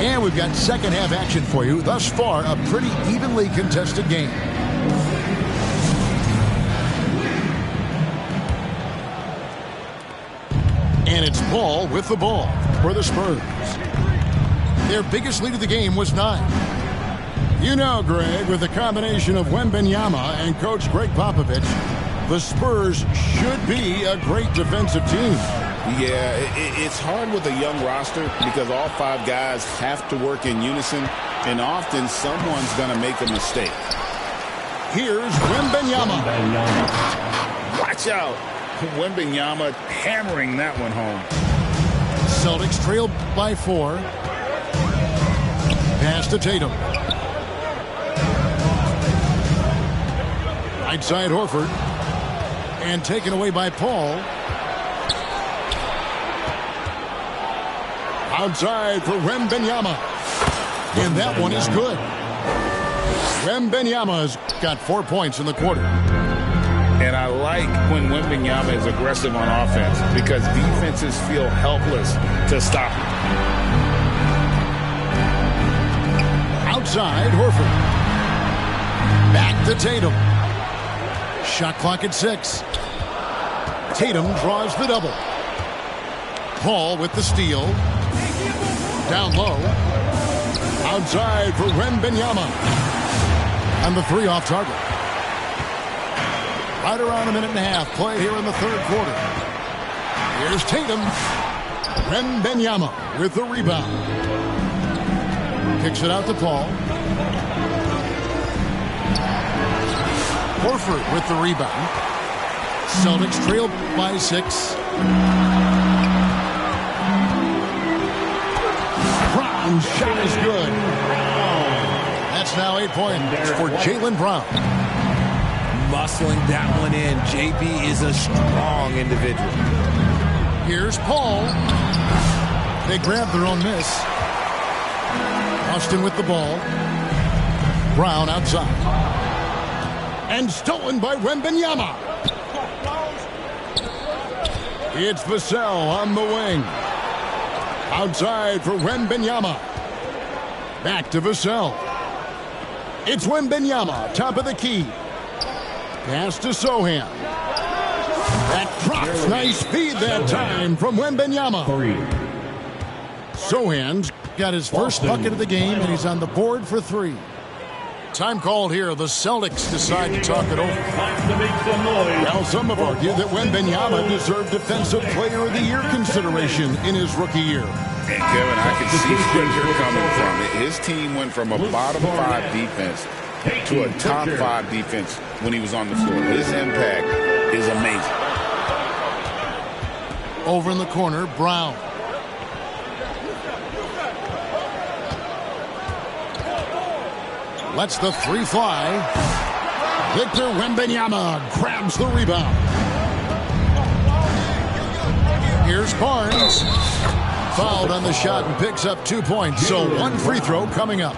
And we've got second half action for you. Thus far, a pretty evenly contested game. And it's Paul with the ball for the Spurs. Their biggest lead of the game was 9. You know, Greg, with the combination of Wembanyama and Coach Greg Popovich, the Spurs should be a great defensive team. Yeah, it's hard with a young roster because all 5 guys have to work in unison, and often someone's going to make a mistake. Here's Wembanyama. Watch out. Wembanyama hammering that one home. Celtics trail by 4. Pass to Tatum. Right side Horford. And taken away by Paul. Outside for Wembanyama. And that one is good. Wembanyama's got 4 points in the quarter. And I like when Wembanyama is aggressive on offense because defenses feel helpless to stop him. Outside, Horford. Back to Tatum. Shot clock at 6. Tatum draws the double. Paul with the steal. Down low. Outside for Wembanyama. And the 3 off target. Right around a minute and a half play here in the 3rd quarter. Here's Tatum. Wembanyama with the rebound. Kicks it out to Paul. Horford with the rebound. Celtics trail by 6. Brown's shot is good. That's now 8 points for Jaylen Brown. Muscling that one in. JB is a strong individual. Here's Paul. They grab their own miss. Austin with the ball. Brown outside. And stolen by Wembanyama. It's Vassell on the wing. Outside for Wembanyama. Back to Vassell. It's Wembanyama, top of the key. Pass to Sohan. That drops. Nice feed that time from Wembanyama. Sohan's got his first bucket of the game, and he's on the board for 3. Time called here. The Celtics decide to talk it over. Now, some have argued that Wembanyama deserved Defensive Player of the Year consideration in his rookie year. And Kevin, I can see where you're coming from. His team went from a bottom 5 defense to a top 5 defense when he was on the floor. His impact is amazing. Over in the corner, Brown. Lets the 3 fly. Victor Wembanyama grabs the rebound. Here's Barnes. Fouled on the shot and picks up 2 points. So 1 free throw coming up.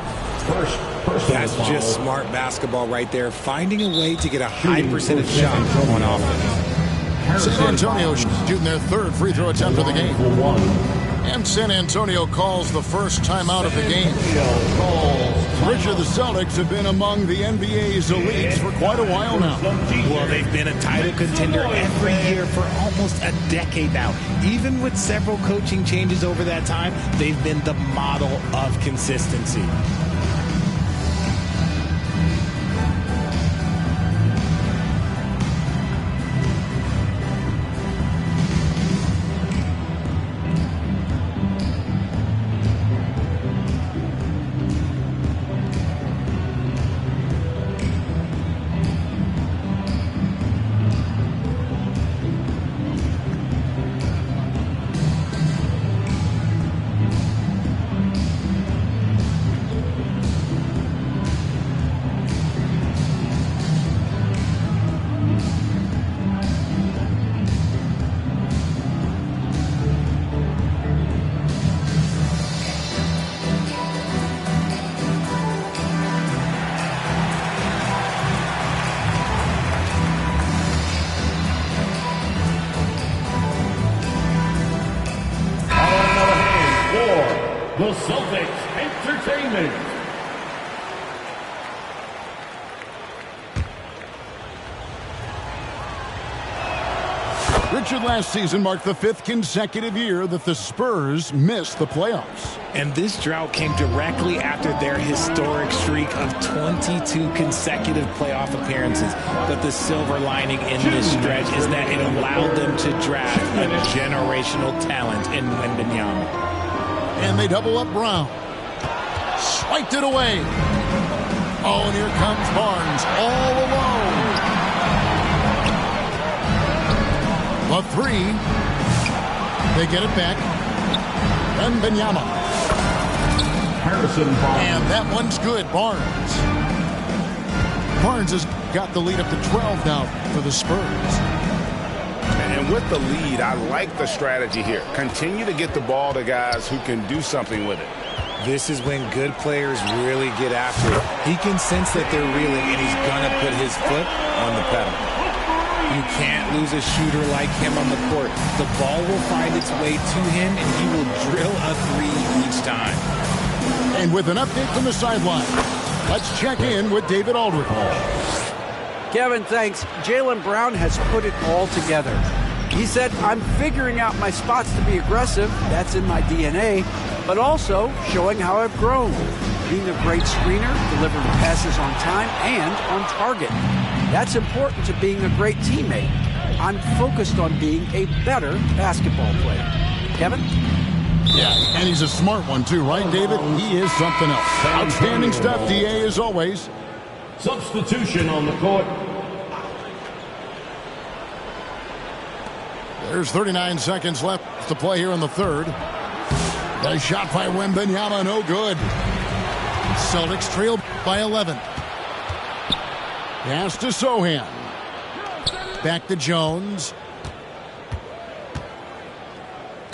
That's just smart basketball right there. Finding a way to get a high percentage shot on offense. San Antonio shooting their 3rd free throw attempt of the game. And San Antonio calls the first timeout of the game. Richard, the Celtics have been among the NBA's elites for quite a while now. Well, they've been a title contender every year for almost a decade now. Even with several coaching changes over that time, they've been the model of consistency. The Celtics Entertainment. Richard, last season marked the 5th consecutive year that the Spurs missed the playoffs. And this drought came directly after their historic streak of 22 consecutive playoff appearances. But the silver lining in this stretch is that it allowed them to draft a generational talent in Wembanyama. And they double up Brown. Swiped it away. Oh, and here comes Barnes all alone. The three. They get it back. Wembanyama. Harrison Barnes. And that one's good. Barnes. Barnes has got the lead up to 12 now for the Spurs. And with the lead, I like the strategy here. Continue to get the ball to guys who can do something with it. This is when good players really get after it. He can sense that they're reeling, and he's going to put his foot on the pedal. You can't lose a shooter like him on the court. The ball will find its way to him, and he will drill a three each time. And with an update from the sideline, let's check in with David Aldridge. Kevin, thanks. Jaylen Brown has put it all together. He said, I'm figuring out my spots to be aggressive. That's in my DNA. But also showing how I've grown. Being a great screener, delivering passes on time and on target. That's important to being a great teammate. I'm focused on being a better basketball player. Kevin? Yeah, and he's a smart one too, right, David? He is something else. Outstanding stuff, DA, as always. Substitution on the court. There's 39 seconds left to play here in the third. The shot by Wembanyama, no good. Celtics trail by 11. Pass to Sohan. Back to Jones.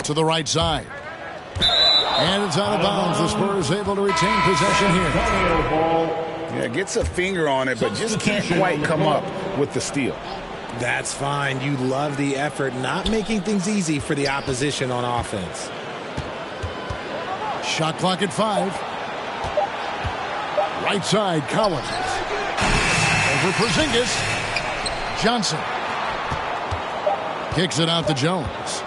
To the right side. And it's out of bounds. The Spurs able to retain possession here. Yeah, gets a finger on it, but just can't quite come up with the steal. That's fine. You love the effort, not making things easy for the opposition on offense. Shot clock at 5. Right side, Collins. Over Porzingis. Johnson. Kicks it out to Jones.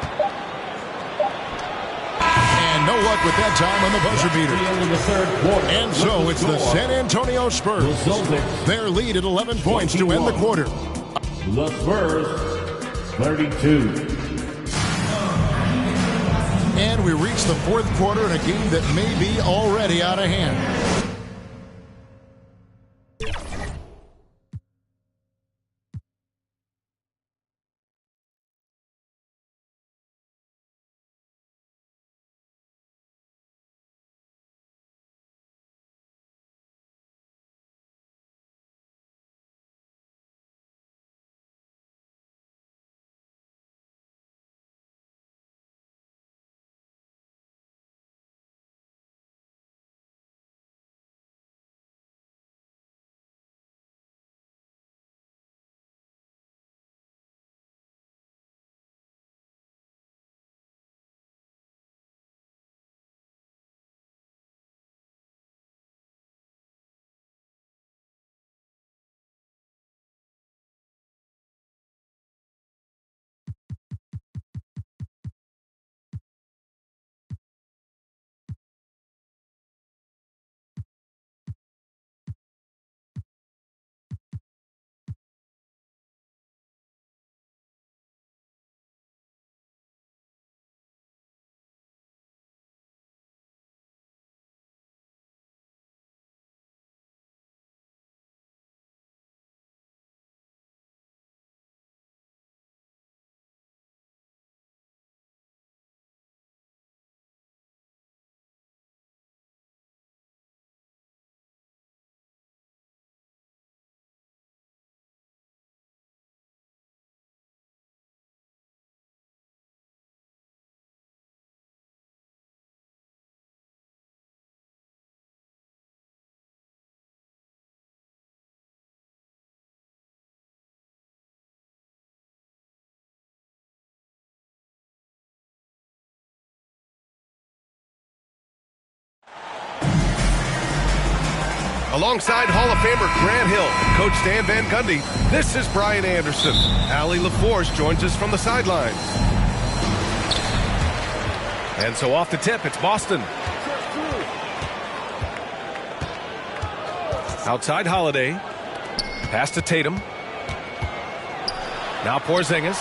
And no luck with that time on the buzzer beater. And so it's the San Antonio Spurs. Their lead at 11 points to end the quarter. The Spurs, 32. And we reach the fourth quarter in a game that may be already out of hand. Alongside Hall of Famer Grant Hill and Coach Stan Van Gundy, this is Brian Anderson. Allie LaForce joins us from the sidelines. And so off the tip, it's Boston. Outside Holiday. Pass to Tatum. Now Porzingis.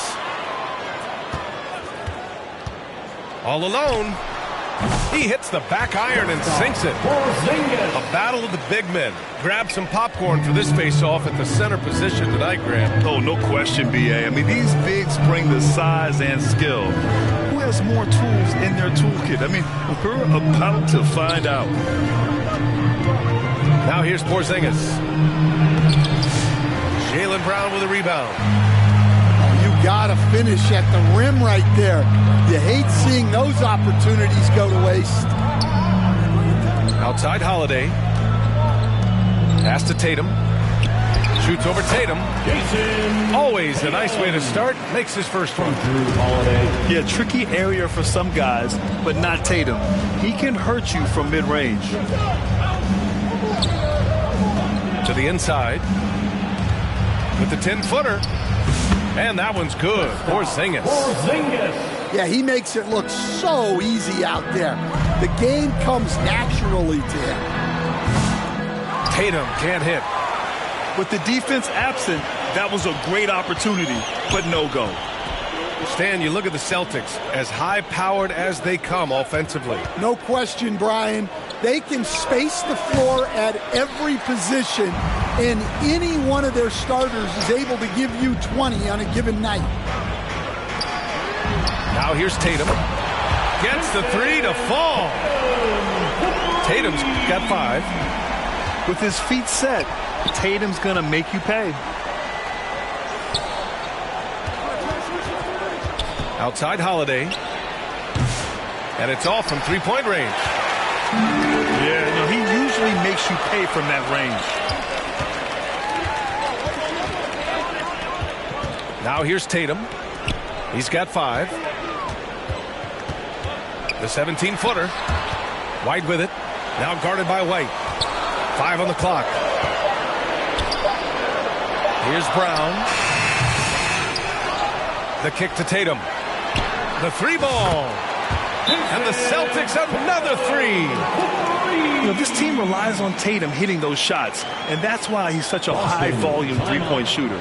All alone. He hits the back iron and sinks it. A battle of the big men. Grab some popcorn for this face-off at the center position tonight, Grant. Oh, no question, B.A. I mean, these bigs bring the size and skill. Who has more tools in their toolkit? I mean, we're about to find out. Now here's Porzingis. Jaylen Brown with a rebound. You got to finish at the rim right there. You hate seeing those opportunities go to waste. Outside Holiday. Pass to Tatum. Shoots over Tatum. Always a nice way to start. Makes his first one. Yeah, tricky area for some guys, but not Tatum. He can hurt you from mid-range. To the inside. With the 10-footer. And that one's good. Porzingis. Yeah, he makes it look so easy out there. The game comes naturally to him. Tatum can't hit. With the defense absent, that was a great opportunity, but no go. Stan, you look at the Celtics, as high-powered as they come offensively. No question, Brian. They can space the floor at every position, and any one of their starters is able to give you 20 on a given night. Now here's Tatum. Gets the three to fall. Tatum's got 5. With his feet set, Tatum's going to make you pay. Outside Holiday. And it's off from three-point range. Yeah, he usually makes you pay from that range. Now here's Tatum. He's got 5. The 17-footer. White with it. Now guarded by White. 5 on the clock. Here's Brown. The kick to Tatum. The 3-ball. And the Celtics another 3. You know, this team relies on Tatum hitting those shots, and that's why he's such a high-volume three-point shooter.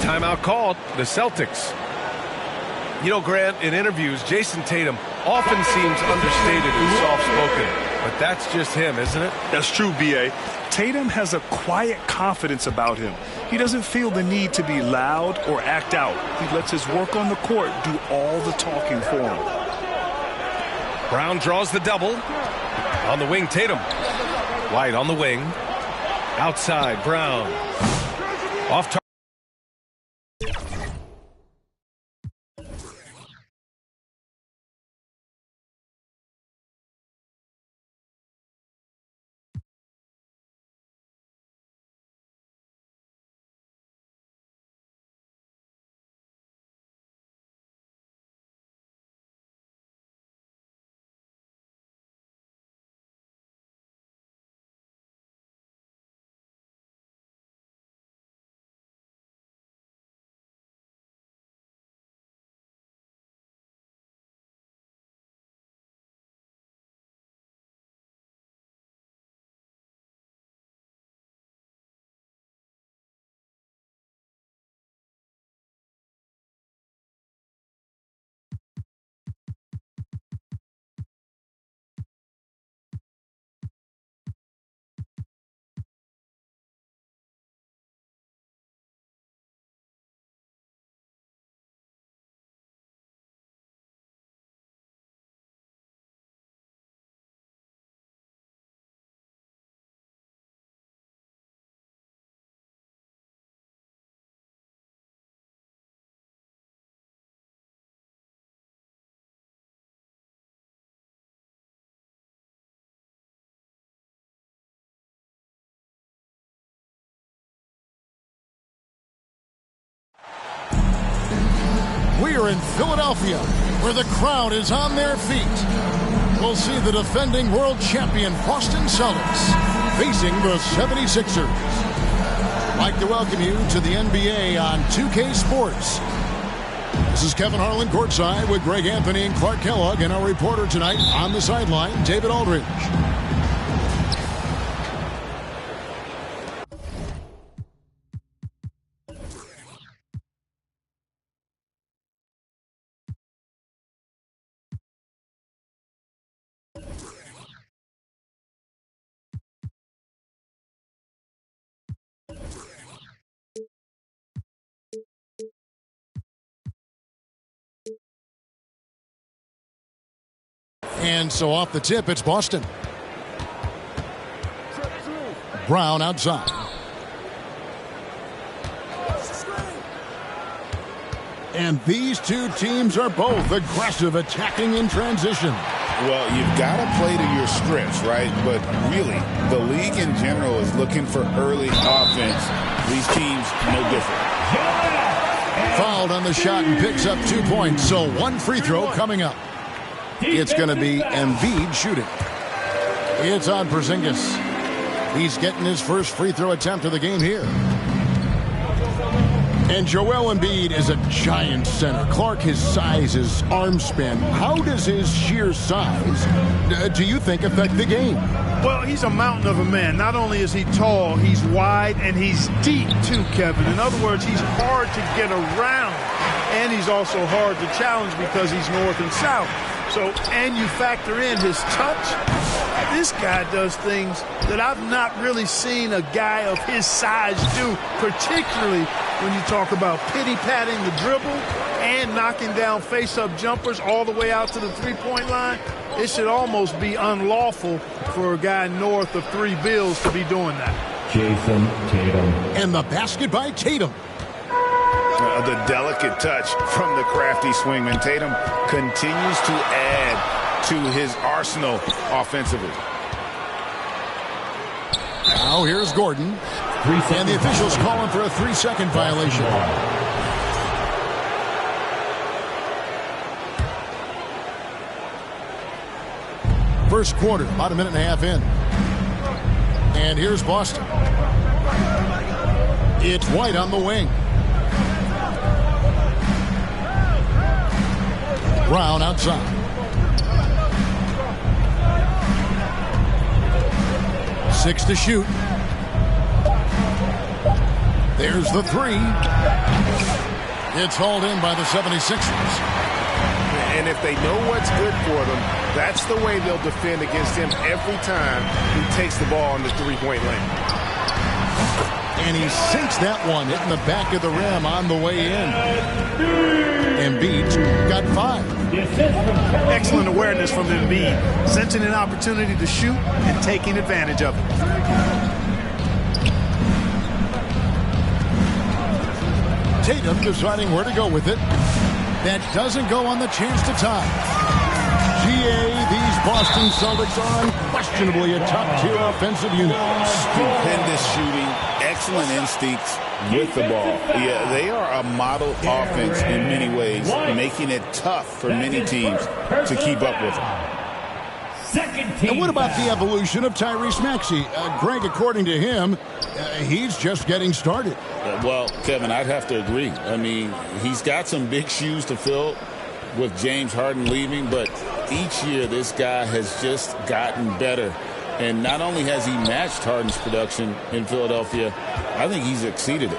Timeout called. The Celtics. You know, Grant, in interviews, Jason Tatum often seems understated and soft-spoken. But that's just him, isn't it? That's true, B.A. Tatum has a quiet confidence about him. He doesn't feel the need to be loud or act out. He lets his work on the court do all the talking for him. Brown draws the double. On the wing, Tatum. White on the wing. Outside, Brown. Off target. We are in Philadelphia, where the crowd is on their feet. We'll see the defending world champion Boston Celtics facing the 76ers. I'd like to welcome you to the NBA on 2K Sports. This is Kevin Harlan courtside with Greg Anthony and Clark Kellogg, and our reporter tonight on the sideline, David Aldridge. And so off the tip, it's Boston. Brown outside. And these two teams are both aggressive, attacking in transition. Well, you've got to play to your strengths, right? But really, the league in general is looking for early offense. These teams, no different. Fouled on the shot and picks up 2 points. So one free throw coming up. It's going to be Embiid shooting. It's on Porzingis. He's getting his first free throw attempt of the game here. And Joel Embiid is a giant center. Clark, his size, his arm span. How does his sheer size, do you think, affect the game? Well, he's a mountain of a man. Not only is he tall, he's wide, and he's deep, too, Kevin. In other words, he's hard to get around. And he's also hard to challenge because he's north and south. So, and you factor in his touch. This guy does things that I've not really seen a guy of his size do, particularly when you talk about pity-patting the dribble and knocking down face-up jumpers all the way out to the three-point line. It should almost be unlawful for a guy north of 3 bills to be doing that. Jason Tatum. And the basket by Tatum. The delicate touch from the crafty swingman. Tatum continues to add to his arsenal offensively. Now here's Gordon. And the officials calling for a 3-second violation. First quarter, about a minute and a half in. And here's Boston. It's White on the wing. Brown outside. 6 to shoot. There's the 3. It's hauled in by the 76ers. And if they know what's good for them, that's the way they'll defend against him every time he takes the ball in the three-point lane. And he sinks that one, hitting the back of the rim on the way in. Embiid's got 5. Excellent awareness from Embiid, sensing an opportunity to shoot and taking advantage of it. Tatum deciding where to go with it. That doesn't go on the chance to tie. These Boston Celtics are unquestionably a top-tier offensive unit. Stupendous shooting, excellent instincts with the ball. Yeah, they are a model offense in many ways, making it tough for many teams to keep up with them. And what about the evolution of Tyrese Maxey? Greg, according to him, he's just getting started. Well, Kevin, I'd have to agree. I mean, he's got some big shoes to fill with James Harden leaving, but each year this guy has just gotten better. And not only has he matched Harden's production in Philadelphia, I think he's exceeded it.